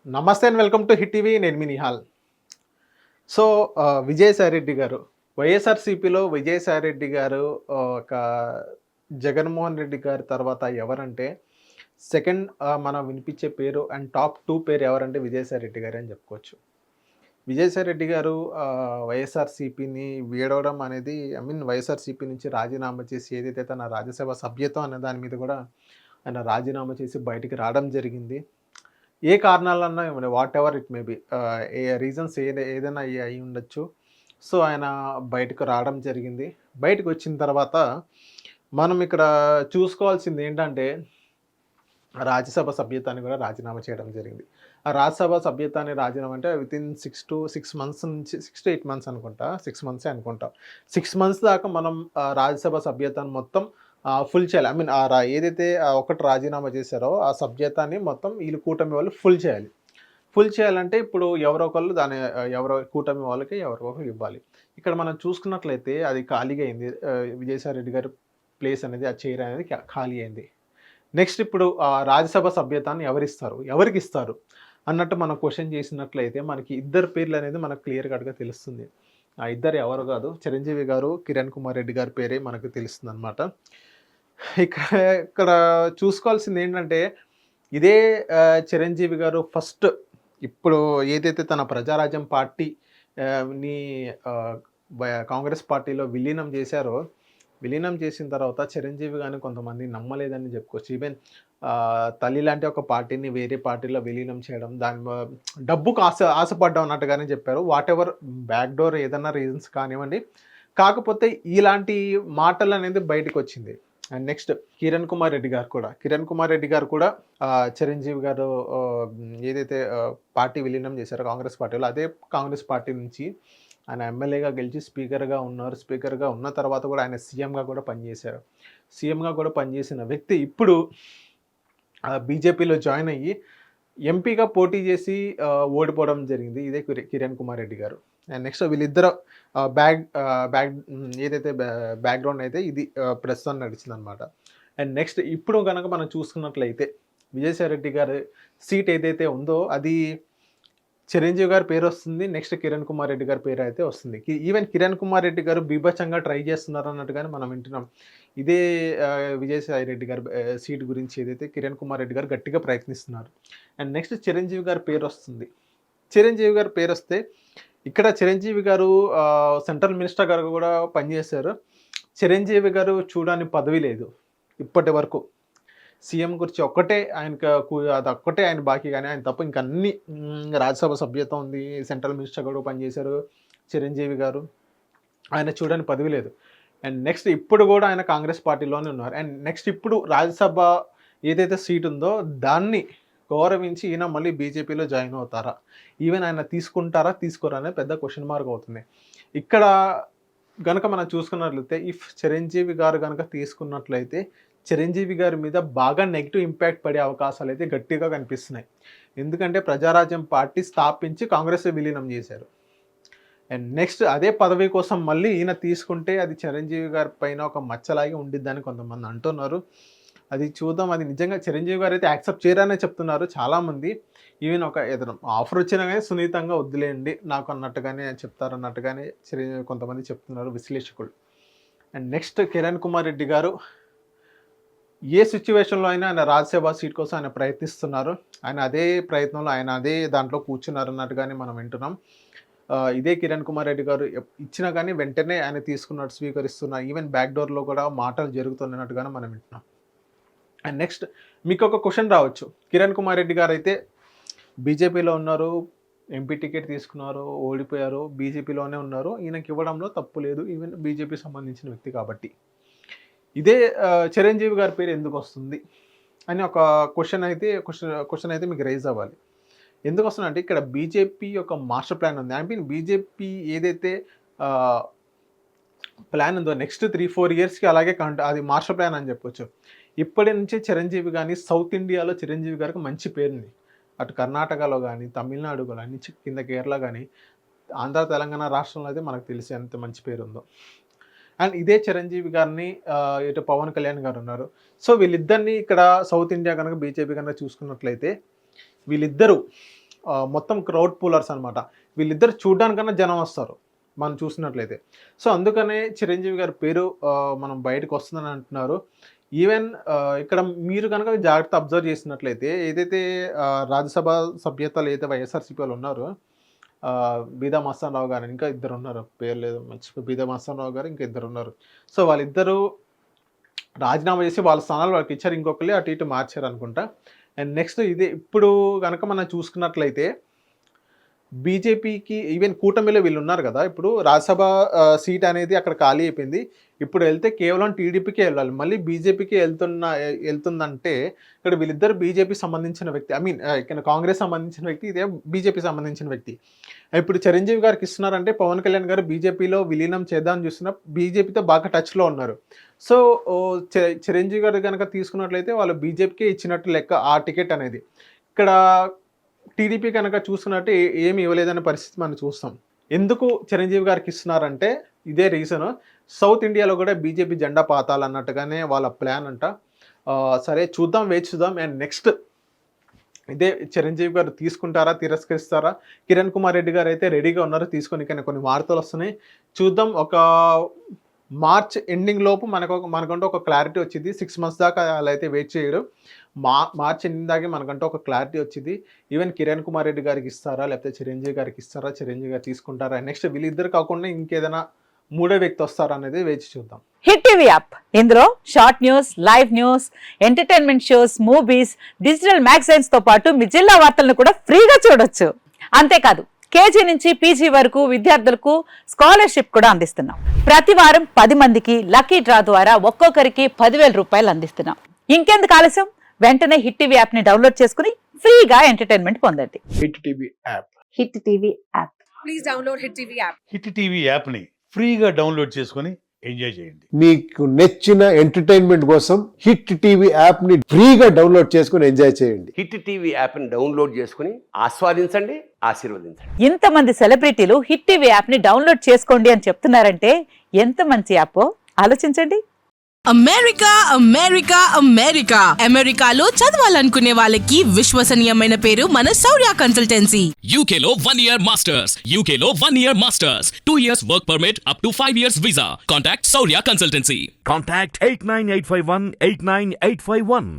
నమస్తే and welcome to hit TV. నేను మీ Nihal. So, Vijayasai Reddy గారు వైఎస్ఆర్‌సీపీలో విజయసాయిరెడ్డి గారు ఒక జగన్మోహన్ రెడ్డి గారి తర్వాత ఎవరంటే సెకండ్ మనం వినిపించే పేరు అండ్ టాప్ 2 పేరు ఎవరంటే విజయసాయిరెడ్డి గారే అని చెప్పుకోవచ్చు. విజయసాయిరెడ్డి గారు వైఎస్ఆర్‌సీపీని వీడవడం అనేది వైఎస్ఆర్‌సీపీ నుంచి రాజీనామా చేసి ఏదైతే తన రాజ్యసభ సభ్యత్వం అనే దాని మీద కూడా ఆయన రాజీనామా చేసి బయటికి రావడం జరిగింది. ఏ కారణాలన్నా ఇవ్వండి, whatever it may be, A reasons ఏదైనా అయ్యి ఉండొచ్చు. సో, ఆయన బయటకు రావడం జరిగింది. బయటకొచ్చిన తర్వాత మనం ఇక్కడ చూసుకోవాల్సింది ఏంటంటే, రాజ్యసభ సభ్యత్వాన్ని కూడా రాజీనామా చేయడం జరిగింది. ఆ రాజ్యసభ సభ్యత్వాన్ని రాజీనామా అంటే వితిన్ 6 మంత్స్ నుంచి 6-8 మంత్స్ అనుకుంటా. 6 మంత్సే అనుకుంటా. 6 మంత్స్ దాకా మనం రాజ్యసభ సభ్యత్వాన్ని మొత్తం ఫుల్ చేయాలి. ఏదైతే ఒకటి రాజీనామా చేశారో ఆ సభ్యత్వాన్ని మొత్తం ఈళ్ళు కూటమి వాళ్ళు ఫుల్ చేయాలి. ఫుల్ చేయాలంటే ఇప్పుడు ఎవరో ఒకళ్ళు దాన్ని ఎవరో కూటమి వాళ్ళకి ఎవరో ఒకళ్ళు ఇవ్వాలి. ఇక్కడ మనం చూసుకున్నట్లయితే అది ఖాళీగా అయింది. విజయసాయి రెడ్డి గారి ప్లేస్ అనేది, ఆ చైర్ అనేది ఖాళీ అయింది. నెక్స్ట్ ఇప్పుడు రాజ్యసభ సభ్యతాన్ని ఎవరిస్తారు? ఎవరికిస్తారు? అన్నట్టు మనం క్వెషన్ చేసినట్లయితే మనకి ఇద్దరు పేర్లనేది మనకు క్లియర్ కట్‌గా తెలుస్తుంది. ఆ ఇద్దరు ఎవరు కాదు, చిరంజీవి గారు, కిరణ్ కుమార్ రెడ్డి గారి పేరే మనకు తెలుస్తుందనమాట. ఇక్కడ ఇక్కడ చూసుకోవాల్సిందేంటంటే, ఇదే చిరంజీవి గారు ఫస్ట్ ఇప్పుడు ఏదైతే తన ప్రజారాజ్యం పార్టీ ని ఆహ్, కాంగ్రెస్ పార్టీలో విలీనం చేశారో, విలీనం చేసిన తర్వాత చిరంజీవి గారిని కొంతమంది నమ్మలేదని చెప్పుకోవచ్చు. ఈవెన్ తల్లి లాంటి ఒక పార్టీని వేరే పార్టీలో విలీనం చేయడం, డబ్బుకు ఆశపడ్డం అన్నట్టుగానే చెప్పారు. వాటెవర్ బ్యాక్ డోర్ ఏదన్నా రీజన్స్ కానివ్వండి. కాకపోతే ఇలాంటి మాటలనేది బయటికొచ్చింది. అండ్ నెక్స్ట్ కిరణ్ కుమార్ రెడ్డి గారు కూడా చిరంజీవి గారు ఏదైతే పార్టీ విలీనం చేశారో కాంగ్రెస్ పార్టీలో, అదే కాంగ్రెస్ పార్టీ నుంచి ఆయన ఎమ్మెల్యేగా గెలిచి స్పీకర్‌గా ఉన్నారు. స్పీకర్‌గా ఉన్న తర్వాత కూడా ఆయన సీఎంగా కూడా పనిచేశారు. సీఎంగా కూడా పనిచేసిన వ్యక్తి ఇప్పుడు బీజేపీలో జాయిన్ అయ్యి ఎంపీగా పోటీ చేసి ఓడిపోవడం జరిగింది. ఇదే కిరణ్ కుమార్ రెడ్డి గారు. అండ్ నెక్స్ట్ వీళ్ళిద్దరు బ్యాక్ బ్యాక్ ఏదైతే బ్యాక్‌గ్రౌండ్ అయితే ఇది ప్రస్తుతం నడిచిందనమాట. అండ్ నెక్స్ట్ ఇప్పుడు గనక మనం చూసుకున్నట్లయితే విజయసాయి రెడ్డి గారి సీట్ ఏదైతే ఉందో అది చిరంజీవి గారి పేరొస్తుంది. నెక్స్ట్ కిరణ్ కుమార్ రెడ్డి గారి పేరైతే వస్తుంది. ఈవెన్ కిరణ్ కుమార్ రెడ్డి గారు బీభత్సంగా ట్రై చేస్తున్నారు అన్నట్టుగానే మనం వింటున్నాం. ఇదే విజయసాయి రెడ్డి గారి సీట్ గురించి ఏదైతే కిరణ్ కుమార్ రెడ్డి గారు గట్టిగా ప్రయత్నిస్తున్నారు. అండ్ నెక్స్ట్ చిరంజీవి గారి పేరొస్తుంది. చిరంజీవి గారి పేరొస్తే ఇక్కడ చిరంజీవి గారు సెంట్రల్ మినిస్టర్ గారు కూడా పనిచేశారు. చిరంజీవి గారు చూడని పదవి లేదు ఇప్పటి వరకు. సీఎం గురించి ఒక్కటే అదొక్కటే ఆయన బాకీ గాని, ఆయన తప్ప ఇంక అన్నీ రాజ్యసభ సభ్యత్వం ఉంది. సెంట్రల్ మినిస్టర్‌గా కూడా పనిచేశారు చిరంజీవి గారు. ఆయన చూడని పదవి లేదు. అండ్ నెక్స్ట్ ఇప్పుడు గూడా ఆయన కాంగ్రెస్ పార్టీలోనే ఉన్నారు. అండ్ నెక్స్ట్ ఇప్పుడు రాజ్యసభ ఏదైతే సీట్ ఉందో దాన్ని గౌరవించి ఈయన మళ్ళీ బీజేపీలో జాయిన్ అవుతారా? ఈవెన్ ఆయన తీసుకుంటారా? తీసుకోరా? అనేది పెద్ద క్వెషన్ మార్క్ అవుతుంది. ఇక్కడ గనక మనం చూసుకున్నట్లయితే చిరంజీవి గారు గనక తీసుకున్నట్లయితే చిరంజీవి గారి మీద బాగా నెగెటివ్ ఇంపాక్ట్ పడే అవకాశాలైతే గట్టిగా కనిపిస్తున్నాయి. ఎందుకంటే ప్రజారాజ్యం పార్టీ స్థాపించి కాంగ్రెస్‌లో విలీనం చేశారు. అండ్ నెక్స్ట్ అదే పదవి కోసం మళ్ళీ ఈయన తీసుకుంటే అది చిరంజీవి గారి పైన ఒక మచ్చలాగే ఉండిద్దని కొంతమంది అంటున్నారు. అది చూద్దాం. అది నిజంగా చిరంజీవి గారైతే యాక్సెప్ట్ చేయరనే చెప్తున్నారు చాలామంది. ఈవెన్ ఏదైనా ఆఫర్ వచ్చినా గానీ సున్నితంగా వద్దులేండి నాకు అన్నట్టుగానే చెప్తారన్నట్టుగానే కొంతమంది చెప్తున్నారు విశ్లేషకులు. అండ్ నెక్స్ట్ కిరణ్ కుమార్ రెడ్డి గారు ఏ సిట్యుయేషన్‌లో అయినా ఆయన రాజ్యసభ సీట్ కోసం ఆయన ప్రయత్నిస్తున్నారు. ఆయన అదే ప్రయత్నంలో ఆయన అదే దాంట్లో కూర్చున్నారన్నట్టుగానే మనం వింటున్నాం. ఇదే కిరణ్ కుమార్ రెడ్డి గారు ఇచ్చినా గానీ వెంటనే ఆయన తీసుకున్నట్టు స్వీకరిస్తున్నారు. ఈవెన్ బ్యాక్ డోర్‌లో కూడా మాటలు జరుగుతున్నట్టుగానే మనం వింటున్నాం. అండ్ నెక్స్ట్ మీకొక క్వెషన్ రావచ్చు. కిరణ్ కుమార్ రెడ్డి గారైతే బీజేపీలో ఉన్నారు. ఎంపీ టికెట్ తీసుకున్నారు. ఓడిపోయారు. బీజేపీలోనే ఉన్నారు. ఈయనకి ఇవ్వడంలో తప్పు లేదు. ఈవెన్ బీజేపీకి సంబంధించిన వ్యక్తి కాబట్టి. ఇదే చిరంజీవి గారి పేరు ఎందుకొస్తుంది అని ఒక క్వెషన్ అయితే మీకు రైజ్ అవ్వాలి. ఎందుకొస్తుందంటే ఇక్కడ బీజేపీ యొక్క మాస్టర్ ప్లాన్ ఉంది. బీజేపీ ఏదైతే ప్లాన్ ఉందో నెక్స్ట్ 3-4 ఇయర్స్‌కి అలాగే అది మాస్టర్ ప్లాన్ అని చెప్పొచ్చు. ఇప్పటి నుంచే చిరంజీవి గాని సౌత్ ఇండియాలో చిరంజీవి గారికి మంచి పేరుంది. అటు కర్ణాటకలో గాని, తమిళనాడు గాని, కింద కేరళ గాని, ఆంధ్ర, తెలంగాణ రాష్ట్రంలో అయితే మనకు తెలిసి ఎంత మంచి పేరుందో. అండ్ ఇదే చిరంజీవి గారిని ఇటు పవన్ కళ్యాణ్ గారు ఉన్నారు. సో వీళ్ళిద్దరిని ఇక్కడ సౌత్ ఇండియా గనక బీజేపీ గనక చూసుకున్నట్లయితే వీళ్ళిద్దరూ మొత్తం క్రౌడ్ పూలర్స్ అనమాట. వీళ్ళిద్దరు చూడ్డానికన్నా జనం వస్తారు మనం చూసినట్లయితే. సో అందుకనే చిరంజీవి గారి పేరు మనం బయటకు వస్తుందని అంటున్నారు. ఈవెన్ ఇక్కడ మీరు కనుక జాగ్రత్త అబ్జర్వ్ చేసినట్లయితే ఏదైతే రాజ్యసభ సభ్యతలు ఏదైతే వైఎస్ఆర్సీపీ వాళ్ళు ఉన్నారో బీదా మస్తాన్ రావు గారు ఇంకా ఇద్దరు ఉన్నారు, పేరు లేదు మర్చిపోయి, బీదా మస్తాన్ రావు గారు ఇంకా ఇద్దరు ఉన్నారు. సో వాళ్ళిద్దరూ రాజీనామా చేసి వాళ్ళ స్థానాలు వాళ్ళకి ఇచ్చారు, ఇంకొకరు అటు ఇటు మార్చారు అనుకుంటా. అండ్ నెక్స్ట్ ఇదే ఇప్పుడు కనుక మనం చూసుకున్నట్లయితే బీజేపీకి ఈవెన్ కూటమిలో వీళ్ళు ఉన్నారు కదా, ఇప్పుడు రాజ్యసభ సీట్ అనేది అక్కడ ఖాళీ అయిపోయింది. ఇప్పుడు వెళ్తే కేవలం టీడీపీకే వెళ్ళాలి, మళ్ళీ బీజేపీకి వెళ్తుందంటే ఇక్కడ వీళ్ళిద్దరు బీజేపీ సంబంధించిన వ్యక్తి, ఐ మీన్ ఇక్కడ కాంగ్రెస్ సంబంధించిన వ్యక్తి, ఇదే బీజేపీ సంబంధించిన వ్యక్తి. ఇప్పుడు చిరంజీవి గారికి ఇస్తున్నారంటే పవన్ కళ్యాణ్ గారు బీజేపీలో విలీనం చేద్దామని చూస్తున్న బీజేపీతో బాగా టచ్లో ఉన్నారు. సో చిరంజీవి గారు కనుక తీసుకున్నట్లయితే వాళ్ళు బీజేపీకే ఇచ్చినట్టు లెక్క ఆ టికెట్ అనేది. ఇక్కడ టీడీపీ కనుక చూసుకున్నట్టు ఏమి ఇవ్వలేదనే పరిస్థితి మనం చూస్తాం. ఎందుకు చిరంజీవి గారికి ఇస్తున్నారంటే ఇదే రీజన్, సౌత్ ఇండియాలో కూడా బీజేపీ జెండా పాతాలన్నట్టుగానే వాళ్ళ ప్లాన్ అంట. సరే చూద్దాం, వేచి చూద్దాం. అండ్ నెక్స్ట్ ఇదే చిరంజీవి గారు తీసుకుంటారా తిరస్కరిస్తారా? కిరణ్ కుమార్ రెడ్డి గారు అయితే రెడీగా ఉన్నారు తీసుకొని, కానీ కొన్ని వార్తలు వస్తున్నాయి చూద్దాం. ఒక మార్చ్ ఎండింగ్ లోపు మనకంటూ ఒక క్లారిటీ వచ్చింది. 6 months దాకా అలా అయితే వెయిట్ చేయడం. మార్చ్ ఎండింగ్ దాకా మనకంటూ ఒక క్లారిటీ వచ్చింది. ఈవెన్ కిరణ్ కుమార్ రెడ్డి గారికి ఇస్తారా లేకపోతే చిరంజీవి గారికి ఇస్తారా, చిరంజీవి గారు తీసుకుంటారా, నెక్స్ట్ వీళ్ళిద్దరు కాకుండా ఇంకేదైనా మూడో వ్యక్తి వస్తారా అనేది వేచి చూద్దాం. హిట్ టీవీ యాప్, ఇందులో short news, live news, entertainment shows, movies, digital magazines తో పాటు మీ జిల్లా వార్తలను కూడా ఫ్రీగా చూడొచ్చు. అంతేకాదు కేజీ నుంచి పీజీ వరకు విద్యార్థులకు స్కాలర్షిప్ కూడా అందిస్తున్నాం. ప్రతి వారం 10 మందికి లక్కీ డ్రా ద్వారా ఒక్కొక్కరికి 10,000 రూపాయలు అందిస్తున్నాం. ఇంకెందుకు ఆలస్యం, వెంటనే హిట్ టీవీ యాప్ ని డౌన్లోడ్ చేసుకుని ఫ్రీగా ఎంటర్టైన్మెంట్ పొందండి. Hit TV app, hit TV app, please download hit TV app. Hit TV యాప్ని ఫ్రీగా డౌన్లోడ్ చేసుకొని ఎంజాయ్ చేయండి. మీకు నచ్చిన ఎంటర్టైన్మెంట్ కోసం హిట్ టీవీ యాప్ ని ఫ్రీగా డౌన్లోడ్ చేసుకుని ఎంజాయ్ చేయండి. హిట్ టీవీ యాప్ని డౌన్లోడ్ చేసుకుని ఆస్వాదించండి, ఆశీర్వదించండి. ఇంతమంది సెలబ్రిటీలు హిట్ టీవీ యాప్ ని డౌన్లోడ్ చేసుకోండి అని చెప్తున్నారంటే ఎంత మంచి యాప్ ఆలోచించండి. అమెరికా అమెరికా అమెరికా అమెరికాలో చదవాలనుకునే వాళ్ళకి విశ్వసనీయమైన పేరు మన శౌర్య కన్సల్టెన్సీ. UK లో 1 year masters, UK లో 1 year masters, 2 years work permit up to 5 years visa. Contact Saurya Consultancy. Contact 89851 89851.